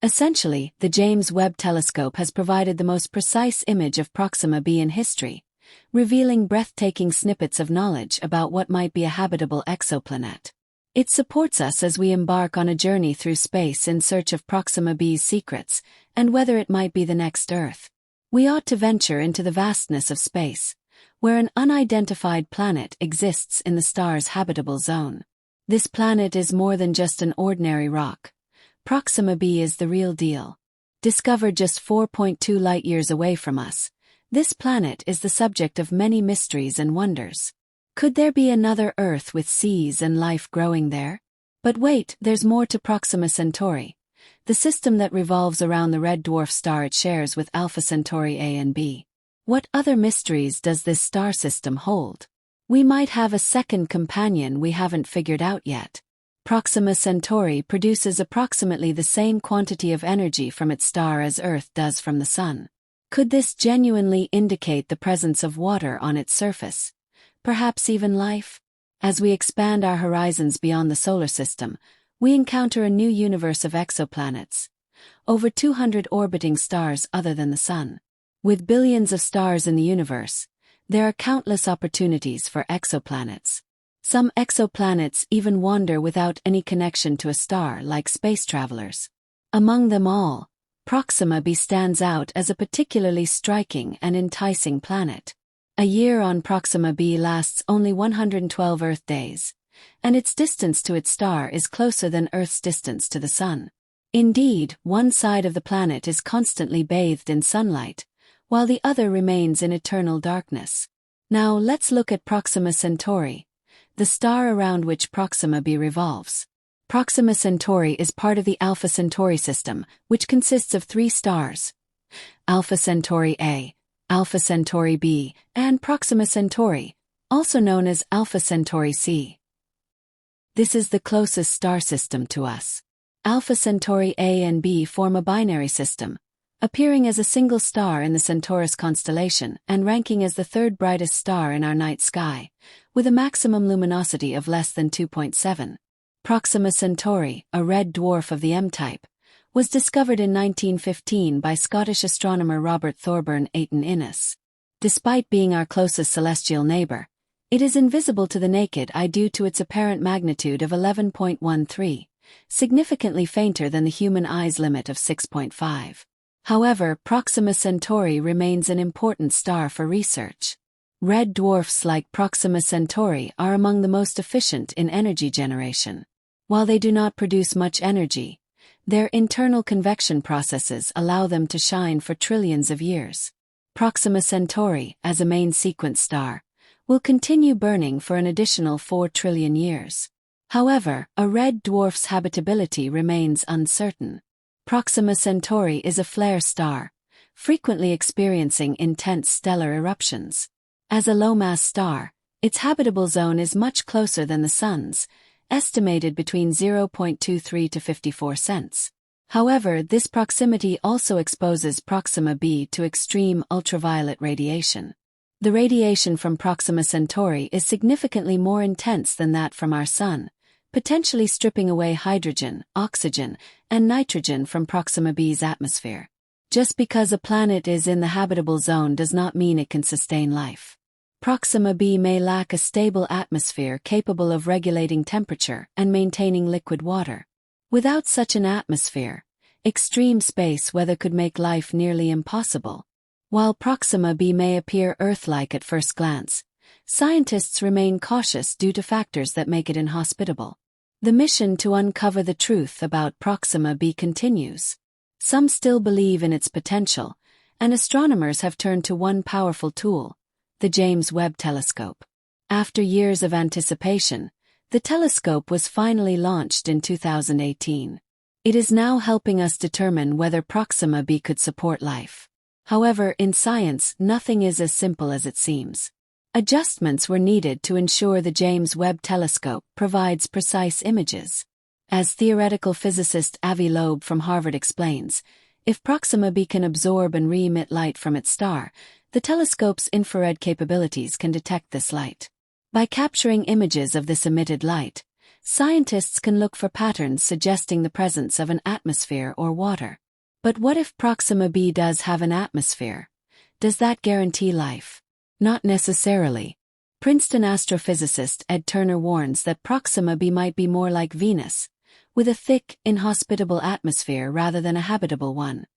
Essentially, the James Webb Telescope has provided the most precise image of Proxima b in history, revealing breathtaking snippets of knowledge about what might be a habitable exoplanet. It supports us as we embark on a journey through space in search of Proxima b's secrets and whether it might be the next Earth. We ought to venture into the vastness of space, where an unidentified planet exists in the star's habitable zone. This planet is more than just an ordinary rock. Proxima b is the real deal. Discovered just 4.2 light-years away from us, this planet is the subject of many mysteries and wonders. Could there be another Earth with seas and life growing there? But wait, there's more to Proxima Centauri, the system that revolves around the red dwarf star it shares with Alpha Centauri A and B. What other mysteries does this star system hold? We might have a second companion we haven't figured out yet. Proxima Centauri produces approximately the same quantity of energy from its star as Earth does from the Sun. Could this genuinely indicate the presence of water on its surface? Perhaps even life? As we expand our horizons beyond the solar system, we encounter a new universe of exoplanets. Over 200 orbiting stars other than the Sun. With billions of stars in the universe, there are countless opportunities for exoplanets. Some exoplanets even wander without any connection to a star like space travelers. Among them all, Proxima b stands out as a particularly striking and enticing planet. A year on Proxima b lasts only 112 Earth days, and its distance to its star is closer than Earth's distance to the Sun. Indeed, one side of the planet is constantly bathed in sunlight, while the other remains in eternal darkness. Now let's look at Proxima Centauri, the star around which Proxima b revolves. Proxima Centauri is part of the Alpha Centauri system, which consists of 3 stars: Alpha Centauri A, Alpha Centauri b, and Proxima Centauri, also known as Alpha Centauri c. This is the closest star system to us. Alpha Centauri A and B form a binary system, appearing as a single star in the Centaurus constellation and ranking as the 3rd brightest star in our night sky, with a maximum luminosity of less than 2.7. Proxima Centauri, a red dwarf of the M-type, was discovered in 1915 by Scottish astronomer Robert Thorburn Ayton Innes. Despite being our closest celestial neighbor, it is invisible to the naked eye due to its apparent magnitude of 11.13, significantly fainter than the human eye's limit of 6.5. However, Proxima Centauri remains an important star for research. Red dwarfs like Proxima Centauri are among the most efficient in energy generation. While they do not produce much energy, their internal convection processes allow them to shine for trillions of years. Proxima Centauri, as a main sequence star, will continue burning for an additional 4 trillion years. However, a red dwarf's habitability remains uncertain. Proxima Centauri is a flare star, frequently experiencing intense stellar eruptions. As a low-mass star, its habitable zone is much closer than the Sun's, estimated between 0.23 to 54 cents. However, this proximity also exposes Proxima b to extreme ultraviolet radiation. The radiation from Proxima Centauri is significantly more intense than that from our Sun, potentially stripping away hydrogen, oxygen, and nitrogen from Proxima b's atmosphere. Just because a planet is in the habitable zone does not mean it can sustain life. Proxima b may lack a stable atmosphere capable of regulating temperature and maintaining liquid water. Without such an atmosphere, extreme space weather could make life nearly impossible. While Proxima b may appear Earth-like at first glance, scientists remain cautious due to factors that make it inhospitable. The mission to uncover the truth about Proxima b continues. Some still believe in its potential, and astronomers have turned to one powerful tool: the James Webb Telescope. After years of anticipation, the telescope was finally launched in 2018. It is now helping us determine whether Proxima b could support life. However, in science, nothing is as simple as it seems. Adjustments were needed to ensure the James Webb Telescope provides precise images. As theoretical physicist Avi Loeb from Harvard explains, if Proxima b can absorb and re-emit light from its star, the telescope's infrared capabilities can detect this light. By capturing images of this emitted light, Scientists can look for patterns suggesting the presence of an atmosphere or water. But what if Proxima b does have an atmosphere? Does that guarantee life? Not necessarily. Princeton astrophysicist Ed Turner warns that Proxima b might be more like Venus, with a thick, inhospitable atmosphere rather than a habitable one.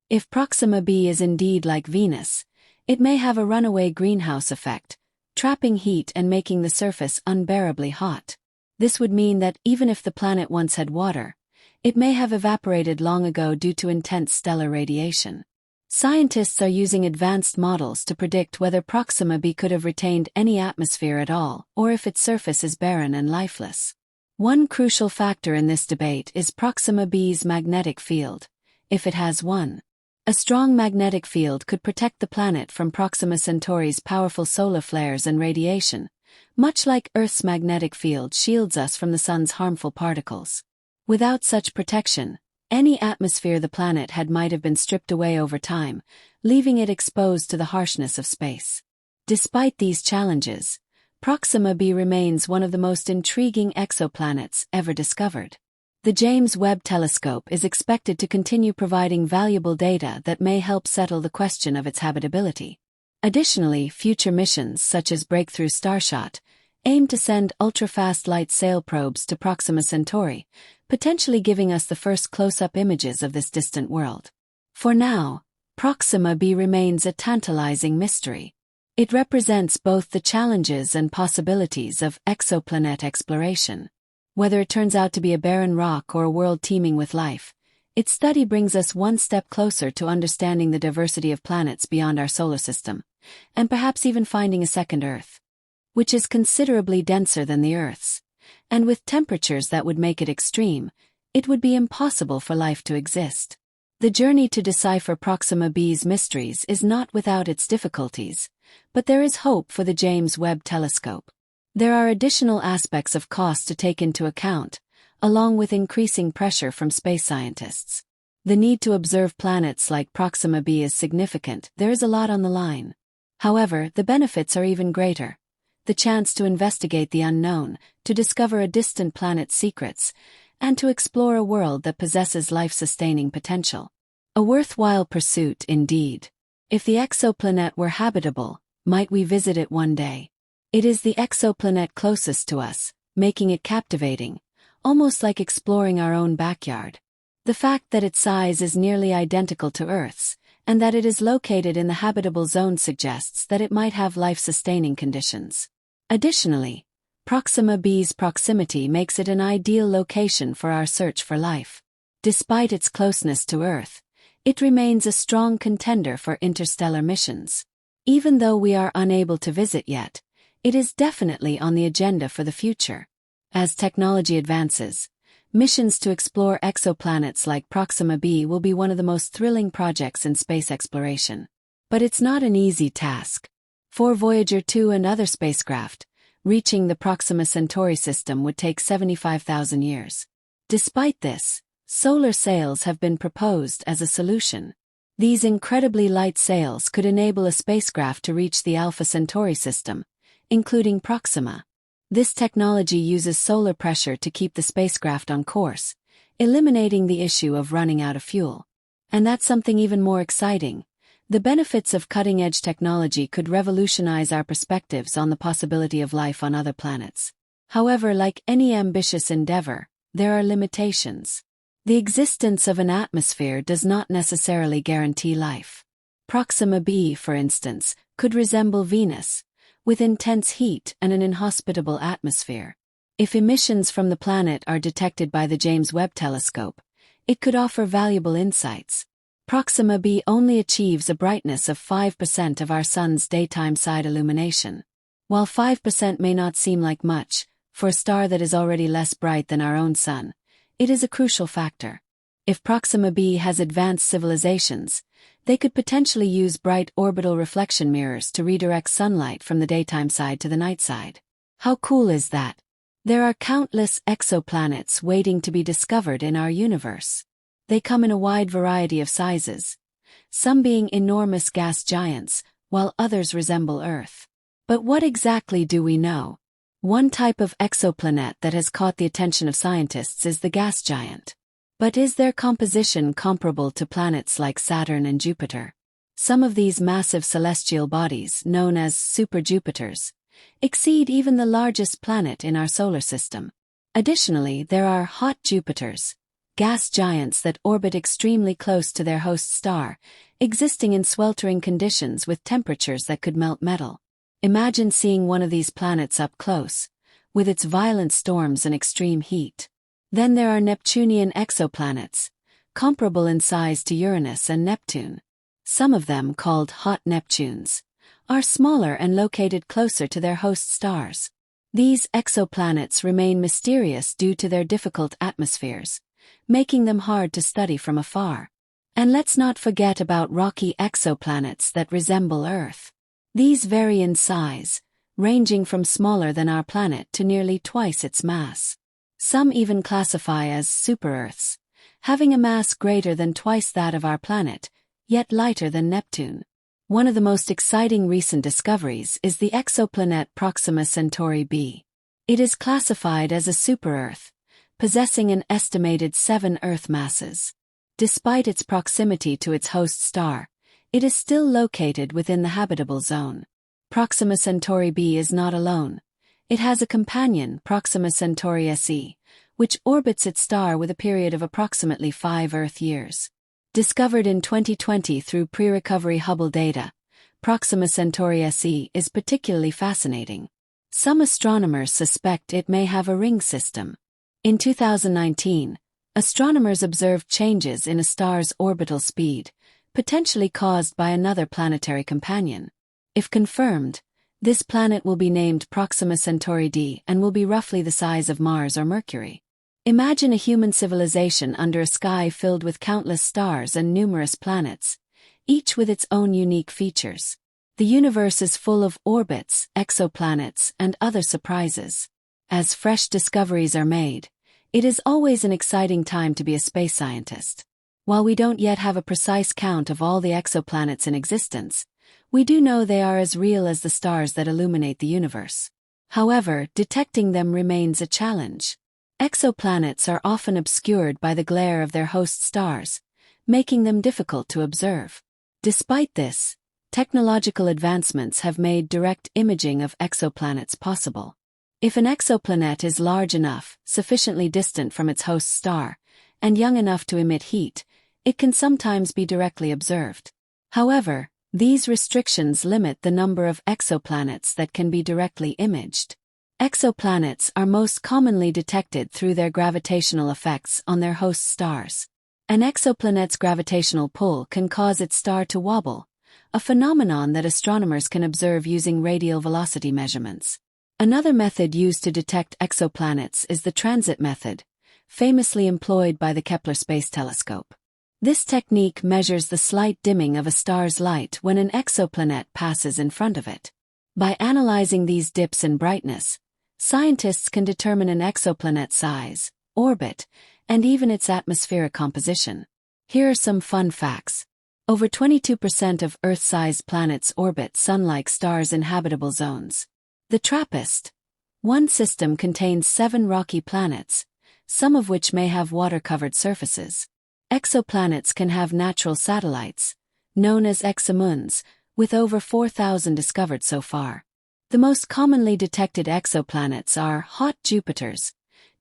If Proxima b is indeed like Venus, it may have a runaway greenhouse effect, trapping heat and making the surface unbearably hot. This would mean that even if the planet once had water, it may have evaporated long ago due to intense stellar radiation. Scientists are using advanced models to predict whether Proxima b could have retained any atmosphere at all, or if its surface is barren and lifeless. One crucial factor in this debate is Proxima b's magnetic field, if it has one. A strong magnetic field could protect the planet from Proxima Centauri's powerful solar flares and radiation, much like Earth's magnetic field shields us from the sun's harmful particles. Without such protection, any atmosphere the planet had might have been stripped away over time, leaving it exposed to the harshness of space. Despite these challenges, Proxima b remains one of the most intriguing exoplanets ever discovered. The James Webb Telescope is expected to continue providing valuable data that may help settle the question of its habitability. Additionally, future missions such as Breakthrough Starshot aim to send ultra-fast light sail probes to Proxima Centauri, potentially giving us the first close-up images of this distant world. For now, Proxima b remains a tantalizing mystery. It represents both the challenges and possibilities of exoplanet exploration. Whether it turns out to be a barren rock or a world teeming with life, its study brings us one step closer to understanding the diversity of planets beyond our solar system, and perhaps even finding a second Earth, which is considerably denser than the Earth's, and with temperatures that would make it extreme, it would be impossible for life to exist. The journey to decipher Proxima b's mysteries is not without its difficulties, but there is hope for the James Webb Telescope. There are additional aspects of cost to take into account, along with increasing pressure from space scientists. The need to observe planets like Proxima b is significant. There is a lot on the line. However, the benefits are even greater. The chance to investigate the unknown, to discover a distant planet's secrets, and to explore a world that possesses life-sustaining potential. A worthwhile pursuit indeed. If the exoplanet were habitable, might we visit it one day? It is the exoplanet closest to us, making it captivating, almost like exploring our own backyard. The fact that its size is nearly identical to Earth's, and that it is located in the habitable zone suggests that it might have life-sustaining conditions. Additionally, Proxima b's proximity makes it an ideal location for our search for life. Despite its closeness to Earth, it remains a strong contender for interstellar missions. Even though we are unable to visit yet, it is definitely on the agenda for the future. As technology advances, missions to explore exoplanets like Proxima b will be one of the most thrilling projects in space exploration. But it's not an easy task. For Voyager 2 and other spacecraft, reaching the Proxima Centauri system would take 75,000 years. Despite this, solar sails have been proposed as a solution. These incredibly light sails could enable a spacecraft to reach the Alpha Centauri system, including Proxima. This technology uses solar pressure to keep the spacecraft on course, eliminating the issue of running out of fuel. And that's something even more exciting. The benefits of cutting-edge technology could revolutionize our perspectives on the possibility of life on other planets. However, like any ambitious endeavor, there are limitations. The existence of an atmosphere does not necessarily guarantee life. Proxima b, for instance, could resemble Venus, with intense heat and an inhospitable atmosphere. If emissions from the planet are detected by the James Webb Telescope, it could offer valuable insights. Proxima b only achieves a brightness of 5% of our Sun's daytime side illumination. While 5% may not seem like much, for a star that is already less bright than our own Sun, it is a crucial factor. If Proxima b has advanced civilizations, they could potentially use bright orbital reflection mirrors to redirect sunlight from the daytime side to the night side. How cool is that? There are countless exoplanets waiting to be discovered in our universe. They come in a wide variety of sizes, some being enormous gas giants, while others resemble Earth. But what exactly do we know? One type of exoplanet that has caught the attention of scientists is the gas giant. But is their composition comparable to planets like Saturn and Jupiter? Some of these massive celestial bodies, known as super-Jupiters, exceed even the largest planet in our solar system. Additionally, there are hot Jupiters, gas giants that orbit extremely close to their host star, existing in sweltering conditions with temperatures that could melt metal. Imagine seeing one of these planets up close, with its violent storms and extreme heat. Then there are Neptunian exoplanets, comparable in size to Uranus and Neptune. Some of them, called hot Neptunes, are smaller and located closer to their host stars. These exoplanets remain mysterious due to their difficult atmospheres, making them hard to study from afar. And let's not forget about rocky exoplanets that resemble Earth. These vary in size, ranging from smaller than our planet to nearly twice its mass. Some even classify as super-Earths, having a mass greater than twice that of our planet, yet lighter than Neptune. One of the most exciting recent discoveries is the exoplanet Proxima Centauri b. It is classified as a super-Earth, possessing an estimated 7 Earth masses. Despite its proximity to its host star, it is still located within the habitable zone. Proxima Centauri b is not alone. It has a companion, Proxima Centauri SE, which orbits its star with a period of approximately 5 Earth years. Discovered in 2020 through pre-recovery Hubble data, Proxima Centauri SE is particularly fascinating. Some astronomers suspect it may have a ring system. In 2019, astronomers observed changes in a star's orbital speed, potentially caused by another planetary companion. If confirmed, this planet will be named Proxima Centauri d and will be roughly the size of Mars or Mercury. Imagine a human civilization under a sky filled with countless stars and numerous planets, each with its own unique features. The universe is full of orbits, exoplanets, and other surprises. As fresh discoveries are made, it is always an exciting time to be a space scientist. While we don't yet have a precise count of all the exoplanets in existence, we do know they are as real as the stars that illuminate the universe. However, detecting them remains a challenge. Exoplanets are often obscured by the glare of their host stars, making them difficult to observe. Despite this, technological advancements have made direct imaging of exoplanets possible. If an exoplanet is large enough, sufficiently distant from its host star, and young enough to emit heat, it can sometimes be directly observed. However, these restrictions limit the number of exoplanets that can be directly imaged. Exoplanets are most commonly detected through their gravitational effects on their host stars. An exoplanet's gravitational pull can cause its star to wobble, a phenomenon that astronomers can observe using radial velocity measurements. Another method used to detect exoplanets is the transit method, famously employed by the Kepler Space Telescope. This technique measures the slight dimming of a star's light when an exoplanet passes in front of it. By analyzing these dips in brightness, scientists can determine an exoplanet's size, orbit, and even its atmospheric composition. Here are some fun facts. Over 22% of Earth-sized planets orbit Sun-like stars in habitable zones. The TRAPPIST-1 system contains 7 rocky planets, some of which may have water-covered surfaces. Exoplanets can have natural satellites, known as exomoons, with over 4,000 discovered so far. The most commonly detected exoplanets are hot Jupiters,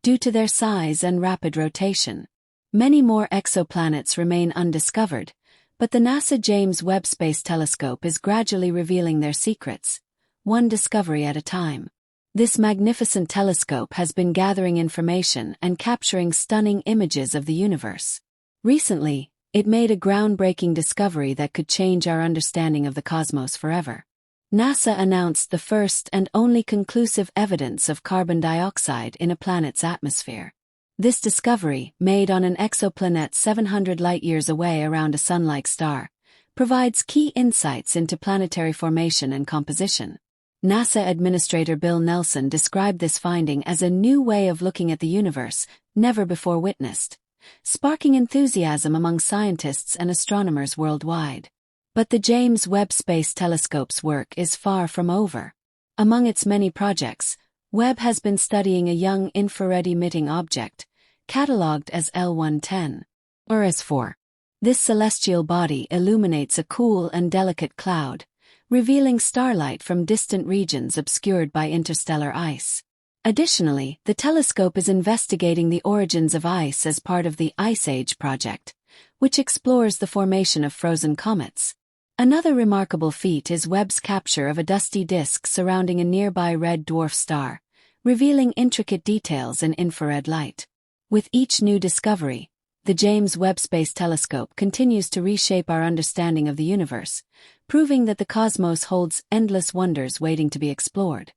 due to their size and rapid rotation. Many more exoplanets remain undiscovered, but the NASA James Webb Space Telescope is gradually revealing their secrets, one discovery at a time. This magnificent telescope has been gathering information and capturing stunning images of the universe. Recently, it made a groundbreaking discovery that could change our understanding of the cosmos forever. NASA announced the first and only conclusive evidence of carbon dioxide in a planet's atmosphere. This discovery, made on an exoplanet 700 light-years away around a Sun-like star, provides key insights into planetary formation and composition. NASA Administrator Bill Nelson described this finding as a new way of looking at the universe, never before witnessed, sparking enthusiasm among scientists and astronomers worldwide. But the James Webb Space Telescope's work is far from over. Among its many projects, Webb has been studying a young infrared-emitting object, catalogued as L110, or Is-4. This celestial body illuminates a cool and delicate cloud, revealing starlight from distant regions obscured by interstellar ice. Additionally, the telescope is investigating the origins of ice as part of the Ice Age project, which explores the formation of frozen comets. Another remarkable feat is Webb's capture of a dusty disk surrounding a nearby red dwarf star, revealing intricate details in infrared light. With each new discovery, the James Webb Space Telescope continues to reshape our understanding of the universe, proving that the cosmos holds endless wonders waiting to be explored.